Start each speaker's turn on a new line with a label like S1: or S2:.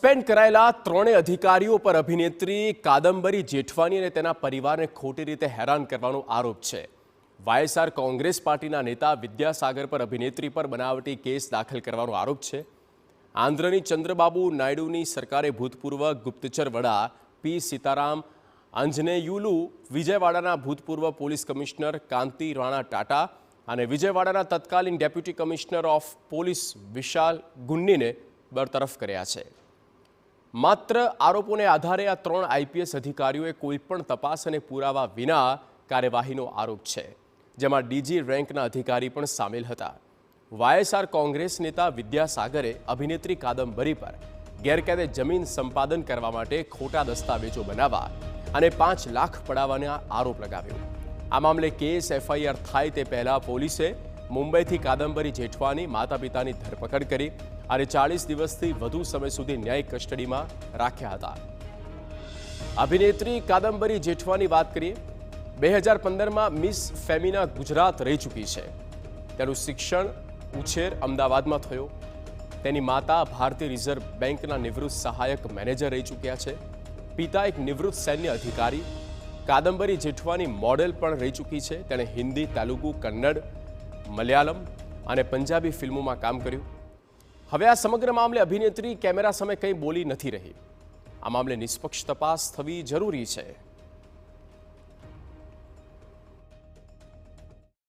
S1: Suspend કરાયેલા ત્રણેય અધિકારીઓ પર અભિનેત્રી કાદંબરી જેઠવાની અને તેના પરિવારને ખોટી રીતે હેરાન કરવાનો આરોપ છે। વાયએસઆર કોંગ્રેસ પાર્ટીના નેતા વિદ્યાસાગર પર અભિનેત્રી પર બનાવટી કેસ દાખલ કરવાનો આરોપ છે। આંધ્રની ચંદ્રબાબુ નાયડુની સરકારે ભૂતપૂર્વ ગુપ્તચર વડા પી સીતારામ અંજનેયુલુ, વિજયવાડાના ભૂતપૂર્વ પોલીસ કમિશનર કાંતિ રાણા ટાટા અને વિજયવાડાના તત્કાલીન ડેપ્યુટી કમિશનર ઓફ પોલીસ વિશાલ ગુન્નીને બરતરફ કર્યા છે। માત્ર આરોપોને આધારે આ ત્રણ આઈપીએસ અધિકારીઓએ કોઈપણ તપાસ અને પુરાવા વિના કાર્યવાહીનો આરોપ છે, જેમાં ડીજી રેન્કના અધિકારી પણ સામેલ હતા। વાયએસઆર કોંગ્રેસ નેતા વિદ્યાસાગરે અભિનેત્રી કાદંબરી પર ગેરકાયદે જમીન સંપાદન કરવા માટે ખોટા દસ્તાવેજો બનાવવા અને 5 લાખ પડાવવાના આરોપ લગાવ્યો। આ મામલે કેસ એફઆઈઆર થાય તે પહેલા પોલીસે મુંબઈથી કાદંબરી જેઠવાની માતા પિતાની ધરપકડ કરી અને 40 દિવસથી વધુ સમય સુધી ન્યાયિક કસ્ટડીમાં રાખ્યા હતા। અભિનેત્રી કાદંબરી જેઠવાની વાત કરીએ, 2015માં મિસ ફેમિના ગુજરાત રહી ચૂકી છે। તેનું શિક્ષણ ઉછેર અમદાવાદમાં થયો। તેની માતા ભારતીય રિઝર્વ બેંકના નિવૃત્ત સહાયક મેનેજર રહી ચૂક્યા છે। પિતા એક નિવૃત્ત સૈન્ય અધિકારી। કાદંબરી જેઠવાની મોડેલ પણ રહી ચૂકી છે। તેણે હિન્દી, તેલુગુ, કન્નડ, મલયાલમ અને પંજાબી ફિલ્મોમાં કામ કર્યું। હવે આ સમગ્ર મામલે અભિનેત્રી કેમેરા સામે કંઈ બોલી નથી રહી। આ મામલે નિષ્પક્ષ તપાસ થવી જરૂરી છે।